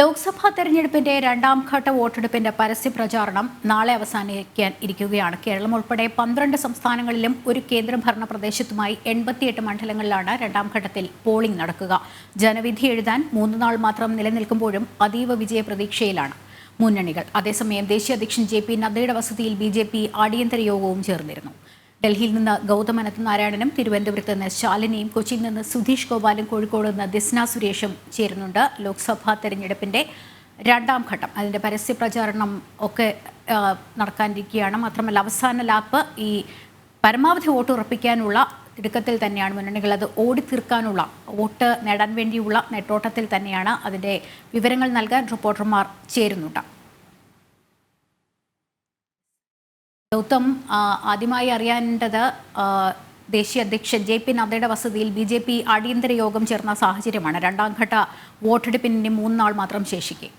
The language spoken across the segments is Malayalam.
ലോക്സഭാ തെരഞ്ഞെടുപ്പിന്റെ രണ്ടാം ഘട്ട വോട്ടെടുപ്പിന്റെ പരസ്യ പ്രചാരണം നാളെ അവസാനിക്കാൻ ഇരിക്കുകയാണ്. കേരളം ഉൾപ്പെടെ 12 സംസ്ഥാനങ്ങളിലും ഒരു കേന്ദ്രഭരണ പ്രദേശത്തുമായി 88 മണ്ഡലങ്ങളിലാണ് രണ്ടാം ഘട്ടത്തിൽ പോളിംഗ് നടക്കുക. ജനവിധി എഴുതാൻ 3 നാൾ മാത്രം നിലനിൽക്കുമ്പോഴും അതീവ വിജയ പ്രതീക്ഷയിലാണ് മുന്നണികൾ. അതേസമയം ദേശീയ അധ്യക്ഷൻ JP നദ്ദയുടെ വസതിയിൽ BJP അടിയന്തര യോഗവും ചേർന്നിരുന്നു. ഡൽഹിയിൽ നിന്ന് ഗൗതം അനന്തനാരായണനും തിരുവനന്തപുരത്ത് നിന്ന് ശാലിനിയും കൊച്ചിയിൽ നിന്ന് സുധീഷ് ഗോപാലും കോഴിക്കോട് നിന്ന് ദിസ്ന സുരേഷും ചേരുന്നുണ്ട്. ലോക്സഭാ തെരഞ്ഞെടുപ്പിന്റെ രണ്ടാം ഘട്ടം അതിൻ്റെ പരസ്യ പ്രചാരണം ഒക്കെ നടക്കാനിരിക്കുകയാണ്. മാത്രമല്ല അവസാന ലാപ്പ് ഈ പരമാവധി വോട്ട് ഉറപ്പിക്കാനുള്ള തിടുക്കത്തിൽ തന്നെയാണ് മുന്നണികൾ. അത് ഓടിത്തീർക്കാനുള്ള വോട്ട് നേടാൻ വേണ്ടിയുള്ള നെട്ടോട്ടത്തിൽ തന്നെയാണ്. അതിൻ്റെ വിവരങ്ങൾ നൽകാൻ റിപ്പോർട്ടർമാർ ചേരുന്നുണ്ട്. ഗൗതം, ആദ്യമായി അറിയേണ്ടത് ദേശീയ അധ്യക്ഷൻ JP നദ്ദയുടെ വസതിയിൽ BJP അടിയന്തര യോഗം ചേർന്ന സാഹചര്യമാണ്. രണ്ടാം ഘട്ട വോട്ടെടുപ്പിന് 3 നാൾ മാത്രം ശേഷിക്കെ.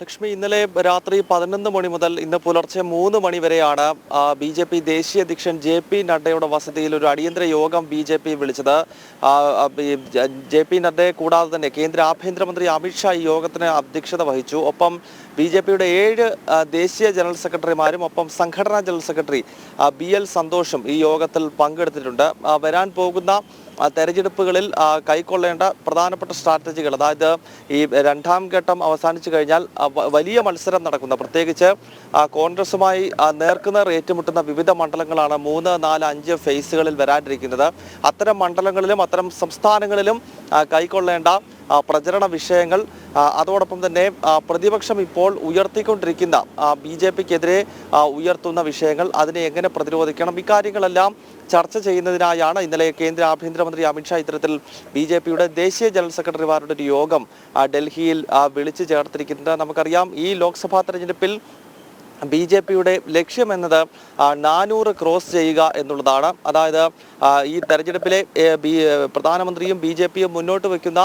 ലക്ഷ്മി, ഇന്നലെ രാത്രി 11 മണി മുതൽ ഇന്ന് പുലർച്ചെ 3 മണി വരെയാണ് BJP ദേശീയ അധ്യക്ഷൻ JP നദ്ദയുടെ വസതിയിൽ ഒരു അടിയന്തര യോഗം BJP വിളിച്ചത്. JP നദ്ദയെ കൂടാതെ തന്നെ കേന്ദ്ര ആഭ്യന്തരമന്ത്രി അമിത്ഷാ ഈ യോഗത്തിന് അധ്യക്ഷത വഹിച്ചു. ഒപ്പം BJPയുടെ 7 ദേശീയ ജനറൽ സെക്രട്ടറിമാരും ഒപ്പം സംഘടനാ ജനറൽ സെക്രട്ടറി BL സന്തോഷും ഈ യോഗത്തിൽ പങ്കെടുത്തിട്ടുണ്ട്. വരാൻ പോകുന്ന തെരഞ്ഞെടുപ്പുകളിൽ കൈക്കൊള്ളേണ്ട പ്രധാനപ്പെട്ട സ്ട്രാറ്റജികൾ, അതായത് ഈ രണ്ടാം ഘട്ടം അവസാനിച്ചു കഴിഞ്ഞാൽ വലിയ മത്സരം നടക്കുന്ന, പ്രത്യേകിച്ച് കോൺഗ്രസുമായി നേർക്കുനേർ ഏറ്റുമുട്ടുന്ന വിവിധ മണ്ഡലങ്ങളാണ് 3, 4, 5 ഫേസുകളിൽ വരാനിരിക്കുന്നത്. അത്തരം മണ്ഡലങ്ങളിലും അത്തരം സംസ്ഥാനങ്ങളിലും കൈക്കൊള്ളേണ്ട പ്രചരണ വിഷയങ്ങൾ, അതോടൊപ്പം തന്നെ പ്രതിപക്ഷം ഇപ്പോൾ ഉയർത്തിക്കൊണ്ടിരിക്കുന്ന BJPക്കെതിരെ ഉയർത്തുന്ന വിഷയങ്ങൾ, അതിനെ എങ്ങനെ പ്രതിരോധിക്കണം, ഇക്കാര്യങ്ങളെല്ലാം ചർച്ച ചെയ്യുന്നതിനായാണ് ഇന്നലെ കേന്ദ്ര ആഭ്യന്തരമന്ത്രി അമിത്ഷാ ഇത്തരത്തിൽ BJPയുടെ ദേശീയ ജനറൽ സെക്രട്ടറിമാരുടെ ഒരു യോഗം ഡൽഹിയിൽ വിളിച്ചു ചേർത്തിരിക്കുന്നത്. നമുക്കറിയാം, ഈ ലോക്സഭാ തെരഞ്ഞെടുപ്പിൽ BJPയുടെ ലക്ഷ്യം എന്നത് 400 ക്രോസ് ചെയ്യുക എന്നുള്ളതാണ്. അതായത് ഈ തെരഞ്ഞെടുപ്പിലെ പ്രധാനമന്ത്രിയും BJPയും മുന്നോട്ട് വയ്ക്കുന്ന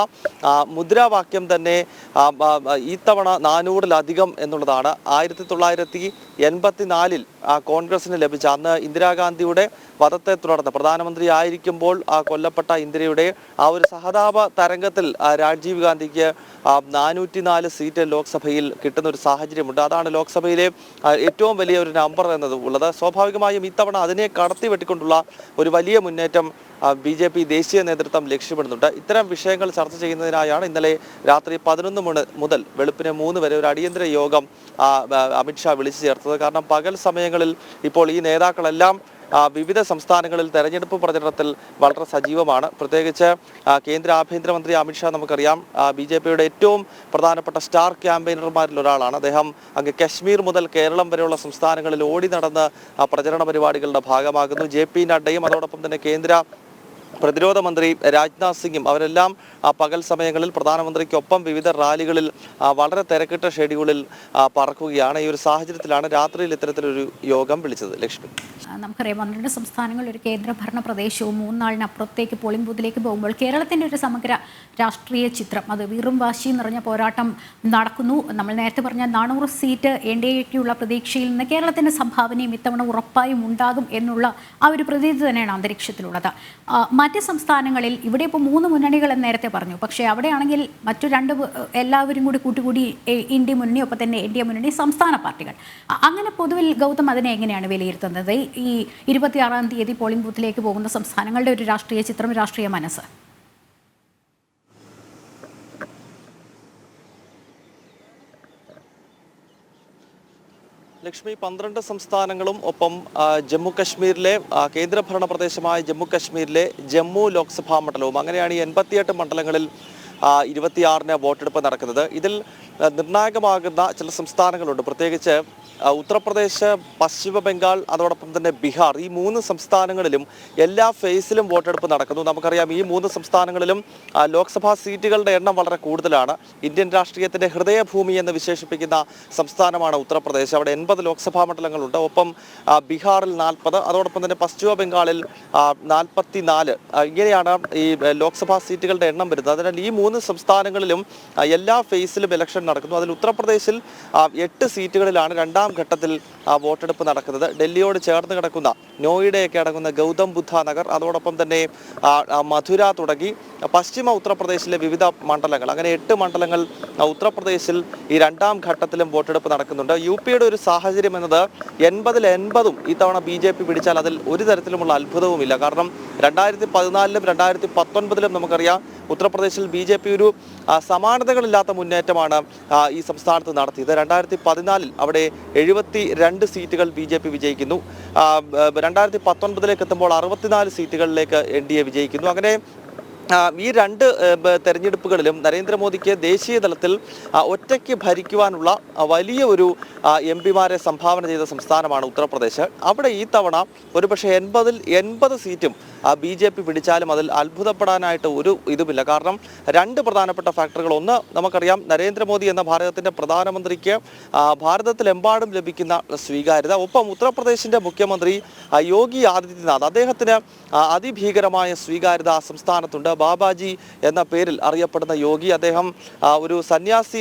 മുദ്രാവാക്യം തന്നെ ഇത്തവണ 400-ലധികം എന്നുള്ളതാണ്. 1984-ൽ കോൺഗ്രസിന് ലഭിച്ച, അന്ന് ഇന്ദിരാഗാന്ധിയുടെ വധത്തെ തുടർന്ന് പ്രധാനമന്ത്രി ആയിരിക്കുമ്പോൾ കൊല്ലപ്പെട്ട ഇന്ദിരയുടെ ആ ഒരു സഹതാപ തരംഗത്തിൽ രാജീവ് ഗാന്ധിക്ക് 404 സീറ്റ് ലോക്സഭയിൽ കിട്ടുന്ന ഒരു സാഹചര്യമുണ്ട്. അതാണ് ലോക്സഭയിലെ ഏറ്റവും വലിയ ഒരു നമ്പർ എന്നത് ഉള്ളത്. സ്വാഭാവികമായും ഇത്തവണ അതിനെ കടത്തി വെട്ടിക്കൊണ്ടുള്ള ഒരു വലിയ മുന്നേറ്റം BJP ദേശീയ നേതൃത്വം ലക്ഷ്യമിടുന്നുണ്ട്. ഇത്തരം വിഷയങ്ങൾ ചർച്ച ചെയ്യുന്നതിനായാണ് ഇന്നലെ രാത്രി 11 മുതൽ വെളുപ്പിന് 3 വരെ ഒരു അടിയന്തര യോഗം അമിത്ഷാ വിളിച്ചു ചേർത്തത്. കാരണം പകൽ സമയങ്ങളിൽ ഇപ്പോൾ ഈ നേതാക്കളെല്ലാം വിവിധ സംസ്ഥാനങ്ങളിൽ തെരഞ്ഞെടുപ്പ് പ്രചരണത്തിൽ വളരെ സജീവമാണ്. പ്രത്യേകിച്ച് കേന്ദ്ര ആഭ്യന്തരമന്ത്രി അമിത്ഷാ, നമുക്കറിയാം, BJPയുടെ ഏറ്റവും പ്രധാനപ്പെട്ട സ്റ്റാർ ക്യാമ്പയിനർമാരിൽ ഒരാളാണ്. അദ്ദേഹം അങ്ങ് കശ്മീർ മുതൽ കേരളം വരെയുള്ള സംസ്ഥാനങ്ങളിൽ ഓടി നടന്ന് പ്രചരണ പരിപാടികളുടെ ഭാഗമാകുന്നു. JP നദ്ദയും അതോടൊപ്പം തന്നെ കേന്ദ്ര പ്രതിരോധ മന്ത്രി രാജ്നാഥ് സിംഗും അവരെല്ലാം പകൽ സമയങ്ങളിൽ പ്രധാനമന്ത്രിക്കൊപ്പം വിവിധ റാലികളിൽ വളരെ തിരക്കിട്ട ഷെഡ്യൂളിൽ പറക്കുകയാണ്. ഈ ഒരു സാഹചര്യത്തിലാണ് രാത്രിയിൽ ഇത്തരത്തിലൊരു യോഗം വിളിച്ചത്. ലക്ഷ്മി, നമുക്കറിയാം, 12 സംസ്ഥാനങ്ങളിൽ ഒരു കേന്ദ്രഭരണ പ്രദേശവും 3 നാളിനപ്പുറത്തേക്ക് പോളിംഗ് ബൂത്തിലേക്ക് പോകുമ്പോൾ കേരളത്തിൻ്റെ ഒരു സമഗ്ര രാഷ്ട്രീയ ചിത്രം, അത് വീറും വാശി നിറഞ്ഞ പോരാട്ടം നടക്കുന്നു. നമ്മൾ നേരത്തെ പറഞ്ഞ 400 സീറ്റ് NDAയ്ക്കുള്ള പ്രതീക്ഷയിൽ നിന്ന് കേരളത്തിൻ്റെ സംഭാവനയും ഇത്തവണ ഉറപ്പായും ഉണ്ടാകും എന്നുള്ള ആ ഒരു പ്രതീതി തന്നെയാണ് അന്തരീക്ഷത്തിലുള്ളത്. മറ്റ് സംസ്ഥാനങ്ങളിൽ ഇവിടെ ഇപ്പോൾ 3 മുന്നണികൾ എന്ന് നേരത്തെ പറഞ്ഞു, പക്ഷേ അവിടെയാണെങ്കിൽ മറ്റു 2 എല്ലാവരും കൂടി ഇന്ത്യ മുന്നണി, ഒപ്പം തന്നെ NDA മുന്നണി, സംസ്ഥാന പാർട്ടികൾ. അങ്ങനെ പൊതുവിൽ ഗൗതം അതിനെ എങ്ങനെയാണ് വിലയിരുത്തുന്നത്? ഈ 26-ാം തീയതി പോളിംഗ് ബൂത്തിലേക്ക് പോകുന്ന സംസ്ഥാനങ്ങളുടെ ഒരു രാഷ്ട്രീയ ചിത്രം, രാഷ്ട്രീയ മനസ്സ്. ലക്ഷ്മി, 12 സംസ്ഥാനങ്ങളും ഒപ്പം ജമ്മു കശ്മീരിലെ കേന്ദ്രഭരണ പ്രദേശമായ ജമ്മു കശ്മീരിലെ ജമ്മു ലോക്സഭാ മണ്ഡലവും, അങ്ങനെയാണ് ഈ 88 മണ്ഡലങ്ങളിൽ 26-ന് വോട്ടെടുപ്പ് നടക്കുന്നത്. ഇതിൽ നിർണായകമാകുന്ന ചില സംസ്ഥാനങ്ങളുണ്ട്. പ്രത്യേകിച്ച് ഉത്തർപ്രദേശ്, പശ്ചിമ ബംഗാൾ, അതോടൊപ്പം തന്നെ ബീഹാർ, ഈ 3 സംസ്ഥാനങ്ങളിലും എല്ലാ ഫേസിലും വോട്ടെടുപ്പ് നടക്കുന്നു. നമുക്കറിയാം, ഈ 3 സംസ്ഥാനങ്ങളിലും ലോക്സഭാ സീറ്റുകളുടെ എണ്ണം വളരെ കൂടുതലാണ്. ഇന്ത്യൻ രാഷ്ട്രീയത്തിൻ്റെ ഹൃദയഭൂമി എന്ന് വിശേഷിപ്പിക്കുന്ന സംസ്ഥാനമാണ് ഉത്തർപ്രദേശ്. അവിടെ 80 ലോക്സഭാ മണ്ഡലങ്ങളുണ്ട്. ഒപ്പം ബീഹാറിൽ 40, അതോടൊപ്പം തന്നെ പശ്ചിമ ബംഗാളിൽ 44. ഇങ്ങനെയാണ് ഈ ലോക്സഭാ സീറ്റുകളുടെ എണ്ണം വരുന്നത്. അതിനാൽ ഈ 3 സംസ്ഥാനങ്ങളിലും എല്ലാ ഫേസിലും ഇലക്ഷൻ നടക്കുന്നു. അതിൽ ഉത്തർപ്രദേശിൽ 8 സീറ്റുകളിലാണ് രണ്ടാം ഘട്ടത്തിൽ വോട്ടെടുപ്പ് നടക്കുന്നത്. ഡൽഹിയോട് ചേർന്ന് കിടക്കുന്ന നോയിഡയൊക്കെ അടങ്ങുന്ന ഗൗതം ബുദ്ധ നഗർ, അതോടൊപ്പം തന്നെ മധുര തുടങ്ങി പശ്ചിമ ഉത്തർപ്രദേശിലെ വിവിധ മണ്ഡലങ്ങൾ, അങ്ങനെ 8 മണ്ഡലങ്ങൾ ഉത്തർപ്രദേശിൽ ഈ രണ്ടാം ഘട്ടത്തിലും വോട്ടെടുപ്പ് നടക്കുന്നുണ്ട്. യു പിയുടെ ഒരു സാഹചര്യം എന്നത് 80-ൽ 80 ഇത്തവണ BJP പിടിച്ചാൽ അതിൽ ഒരു തരത്തിലുമുള്ള അത്ഭുതവുമില്ല. കാരണം 2014-ലും 2019-ലും നമുക്കറിയാം ഉത്തർപ്രദേശിൽ BJP ഒരു സമാനതകളില്ലാത്ത മുന്നേറ്റമാണ് ഈ സംസ്ഥാനത്ത് നടത്തിയത്. 2014-ൽ അവിടെ 72 സീറ്റുകൾ BJP വിജയിക്കുന്നു. 2019-ലേക്ക് എത്തുമ്പോൾ 64 സീറ്റുകളിലേക്ക് NDA വിജയിക്കുന്നു. അങ്ങനെ ഈ രണ്ട് തെരഞ്ഞെടുപ്പുകളിലും നരേന്ദ്രമോദിക്ക് ദേശീയ തലത്തിൽ ഒറ്റയ്ക്ക് ഭരിക്കുവാനുള്ള വലിയ ഒരു MP-മാരെ സംഭാവന ചെയ്ത സംസ്ഥാനമാണ് ഉത്തർപ്രദേശ്. അവിടെ ഈ തവണ ഒരുപക്ഷെ 80-ൽ 80 സീറ്റും BJP പിടിച്ചാലും അതിൽ അത്ഭുതപ്പെടാനായിട്ട് ഒരു ഇതുമില്ല. കാരണം രണ്ട് പ്രധാനപ്പെട്ട ഫാക്ടറുകൾ. ഒന്ന്, നമുക്കറിയാം നരേന്ദ്രമോദി എന്ന ഭാരതത്തിൻ്റെ പ്രധാനമന്ത്രിക്ക് ഭാരതത്തിലെമ്പാടും ലഭിക്കുന്ന സ്വീകാര്യത. ഒപ്പം ഉത്തർപ്രദേശിൻ്റെ മുഖ്യമന്ത്രി യോഗി ആദിത്യനാഥ്, അദ്ദേഹത്തിന് അതിഭീകരമായ സ്വീകാര്യത ആ സംസ്ഥാനത്തുണ്ട്. ബാബാജി എന്ന പേരിൽ അറിയപ്പെടുന്ന യോഗി, അദ്ദേഹം ഒരു സന്യാസി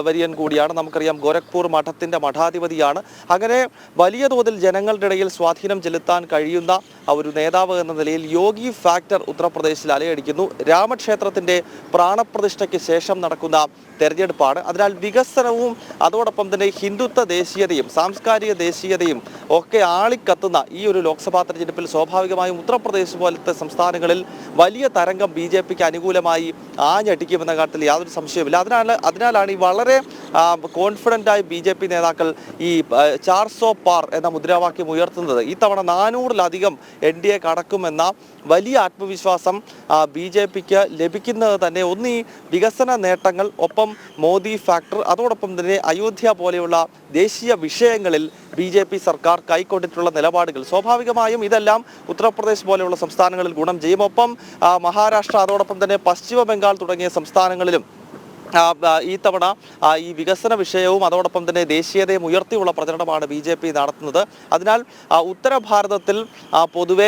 വര്യൻ കൂടിയാണ്. നമുക്കറിയാം ഗോരഖ്പൂർ മഠത്തിൻ്റെ മഠാധിപതിയാണ്. അങ്ങനെ വലിയ തോതിൽ ജനങ്ങളുടെ ഇടയിൽ സ്വാധീനം ചെലുത്താൻ കഴിയുന്ന ഒരു നേതാവ് എന്ന നിലയിൽ യോഗി ഫാക്ടർ ഉത്തർപ്രദേശിൽ അലയടിക്കുന്നു. രാമക്ഷേത്രത്തിൻ്റെ പ്രാണപ്രതിഷ്ഠയ്ക്ക് ശേഷം നടക്കുന്ന തെരഞ്ഞെടുപ്പാണ്. അതിനാൽ വികസനവും അതോടൊപ്പം തന്നെ ഹിന്ദുത്വ ദേശീയതയും സാംസ്കാരിക ദേശീയതയും ഒക്കെ ആളിക്കത്തുന്ന ഈ ഒരു ലോക്സഭാ തെരഞ്ഞെടുപ്പിൽ സ്വാഭാവികമായും ഉത്തർപ്രദേശ് പോലത്തെ സംസ്ഥാനങ്ങളിൽ വലിയ തരംഗം BJPക്ക് അനുകൂലമായി ആഞ്ഞടിക്കുമെന്ന കാര്യത്തിൽ യാതൊരു സംശയവുമില്ല. അതിനാലാണ് ഈ വളരെ കോൺഫിഡൻ്റായി BJP നേതാക്കൾ ഈ 400 പാർ എന്ന മുദ്രാവാക്യം ഉയർത്തുന്നത്. ഈ തവണ 400-ലധികം NDA കടക്കുമെന്ന വലിയ ആത്മവിശ്വാസം BJPക്ക് ലഭിക്കുന്നത് തന്നെ ഒന്ന് ഈ വികസന നേട്ടങ്ങൾ, ഒപ്പം മോദി ഫാക്ടർ, അതോടൊപ്പം തന്നെ അയോധ്യ പോലെയുള്ള ദേശീയ വിഷയങ്ങളിൽ BJP സർക്കാർ കൈക്കൊണ്ടിട്ടുള്ള നിലപാടുകൾ. സ്വാഭാവികമായും ഇതെല്ലാം ഉത്തർപ്രദേശ് പോലെയുള്ള സംസ്ഥാനങ്ങളിൽ ഗുണം ചെയ്യും. ഒപ്പം മഹാരാഷ്ട്ര, അതോടൊപ്പം തന്നെ പശ്ചിമ ബംഗാൾ തുടങ്ങിയ സംസ്ഥാനങ്ങളിലും ഈ തവണ ഈ വികസന വിഷയവും അതോടൊപ്പം തന്നെ ദേശീയതയും ഉയർത്തിയുള്ള പ്രചരണമാണ് BJP നടത്തുന്നത്. അതിനാൽ ഉത്തര ഭാരതത്തിൽ പൊതുവെ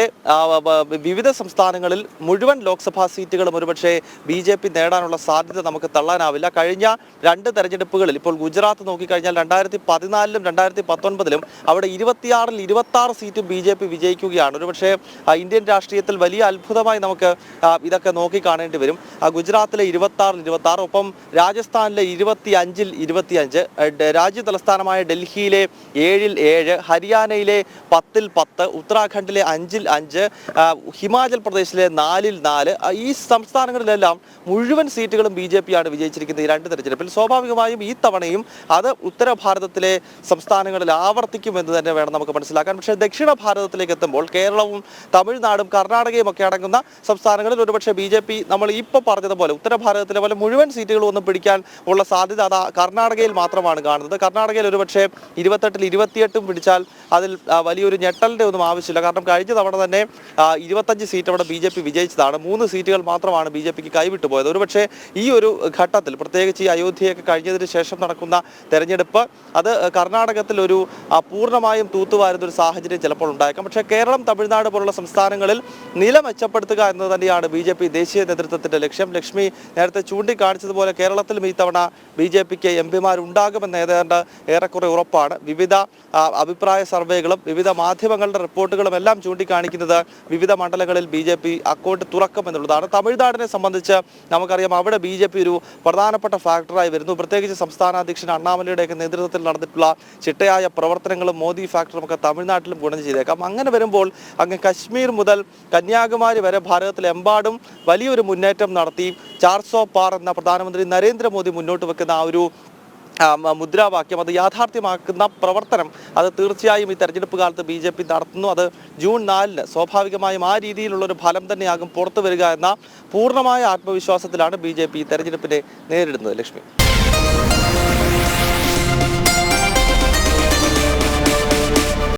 വിവിധ സംസ്ഥാനങ്ങളിൽ മുഴുവൻ ലോക്സഭാ സീറ്റുകളും ഒരുപക്ഷെ BJP നേടാനുള്ള സാധ്യത നമുക്ക് തള്ളാനാവില്ല. കഴിഞ്ഞ രണ്ട് തെരഞ്ഞെടുപ്പുകളിൽ, ഇപ്പോൾ ഗുജറാത്ത് നോക്കിക്കഴിഞ്ഞാൽ 2014-ലും 2019-ലും അവിടെ 26-ൽ 26 സീറ്റും BJP വിജയിക്കുകയാണ്. ഒരുപക്ഷെ ഇന്ത്യൻ രാഷ്ട്രീയത്തിൽ വലിയ അത്ഭുതമായി നമുക്ക് ഇതൊക്കെ നോക്കിക്കാണേണ്ടി വരും. ഗുജറാത്തിലെ 26-ൽ 26, ഒപ്പം രാജസ്ഥാനിലെ 25-ൽ 25, രാജ്യ തലസ്ഥാനമായ ഡൽഹിയിലെ 7-ൽ 7, ഹരിയാനയിലെ 10-ൽ 10, ഉത്തരാഖണ്ഡിലെ 5-ൽ 5, ഹിമാചൽ പ്രദേശിലെ 4-ൽ 4. ഈ സംസ്ഥാനങ്ങളിലെല്ലാം മുഴുവൻ സീറ്റുകളും BJP-യാണ് വിജയിച്ചിരിക്കുന്നത് ഈ രണ്ട് തെരഞ്ഞെടുപ്പിൽ. സ്വാഭാവികമായും ഈ തവണയും അത് ഉത്തര ഭാരതത്തിലെ സംസ്ഥാനങ്ങളിൽ ആവർത്തിക്കുമെന്ന് തന്നെ വേണം നമുക്ക് മനസ്സിലാക്കാൻ. പക്ഷേ ദക്ഷിണ ഭാരതത്തിലേക്ക് എത്തുമ്പോൾ കേരളവും തമിഴ്നാടും കർണാടകയും ഒക്കെ അടങ്ങുന്ന സംസ്ഥാനങ്ങളിൽ ഒരുപക്ഷെ BJP നമ്മൾ ഇപ്പോൾ പറഞ്ഞതുപോലെ ഉത്തര ഭാരതത്തിലെ പോലെ മുഴുവൻ സീറ്റുകളും ഒന്നും പിടിക്കാൻ ഉള്ള സാധ്യത അത് കർണാടകയിൽ മാത്രമാണ് കാണുന്നത്. കർണാടകയിൽ ഒരുപക്ഷെ 28-ൽ 28 പിടിച്ചാൽ അതിൽ വലിയൊരു ഞെട്ടലിൻ്റെ ഒന്നും ആവശ്യമില്ല. കാരണം കഴിഞ്ഞ തവണ തന്നെ 25 സീറ്റ് അവിടെ BJP വിജയിച്ചതാണ്. 3 സീറ്റുകൾ മാത്രമാണ് BJPക്ക് കൈവിട്ടു പോയത്. ഒരുപക്ഷെ ഈ ഒരു ഘട്ടത്തിൽ, പ്രത്യേകിച്ച് ഈ അയോധ്യയൊക്കെ കഴിഞ്ഞതിന് ശേഷം നടക്കുന്ന തെരഞ്ഞെടുപ്പ്, അത് കർണാടകത്തിൽ ഒരു പൂർണ്ണമായും തൂത്തുവാരുന്ന ഒരു സാഹചര്യം ചിലപ്പോൾ ഉണ്ടായേക്കാം. പക്ഷേ കേരളം, തമിഴ്നാട് പോലുള്ള സംസ്ഥാനങ്ങളിൽ നില മെച്ചപ്പെടുത്തുക എന്നത് തന്നെയാണ് BJP ദേശീയ നേതൃത്വത്തിൻ്റെ ലക്ഷ്യം. ലക്ഷ്മി നേരത്തെ ചൂണ്ടിക്കാണിച്ചതുപോലെ കേരളത്തിലും ഈ തവണ BJPക്ക് MP-മാരുണ്ടാകുമെന്ന് ഏതാണ്ട് ഏറെക്കുറെ ഉറപ്പാണ്. വിവിധ അഭിപ്രായ സർവേകളും വിവിധ മാധ്യമങ്ങളുടെ റിപ്പോർട്ടുകളും എല്ലാം ചൂണ്ടിക്കാണിക്കുന്നത് വിവിധ മണ്ഡലങ്ങളിൽ BJP അക്കൗണ്ട് തുറക്കുമെന്നുള്ളതാണ്. തമിഴ്നാടിനെ സംബന്ധിച്ച് നമുക്കറിയാം അവിടെ BJP ഒരു പ്രധാനപ്പെട്ട ഫാക്ടറായി വരുന്നു. പ്രത്യേകിച്ച് സംസ്ഥാന അധ്യക്ഷൻ അണ്ണാമലയുടെയൊക്കെ നേതൃത്വത്തിൽ നടന്നിട്ടുള്ള ചിട്ടയായ പ്രവർത്തനങ്ങളും മോദി ഫാക്ടറും ഒക്കെ തമിഴ്നാട്ടിലും ഗുണം ചെയ്തേക്കാം. അങ്ങനെ വരുമ്പോൾ അങ്ങ് കശ്മീർ മുതൽ കന്യാകുമാരി വരെ ഭാരതത്തിലെമ്പാടും വലിയൊരു മുന്നേറ്റം നടത്തി 400 പാർ എന്ന പ്രധാനമന്ത്രി നരേന്ദ്രമോദി മുന്നോട്ട് വെക്കുന്ന ആ ഒരു മുദ്രാവാക്യം അത് യാഥാർത്ഥ്യമാക്കുന്ന പ്രവർത്തനം അത് തീർച്ചയായും ഈ തെരഞ്ഞെടുപ്പ് കാലത്ത് BJP നടത്തുന്നു. അത് ജൂൺ 4-ന് സ്വാഭാവികമായും ആ രീതിയിലുള്ളൊരു ഫലം തന്നെയാകും പുറത്തു വരിക എന്ന പൂർണ്ണമായ ആത്മവിശ്വാസത്തിലാണ് BJP ഈ തെരഞ്ഞെടുപ്പിനെ നേരിടുന്നത്. ലക്ഷ്മി.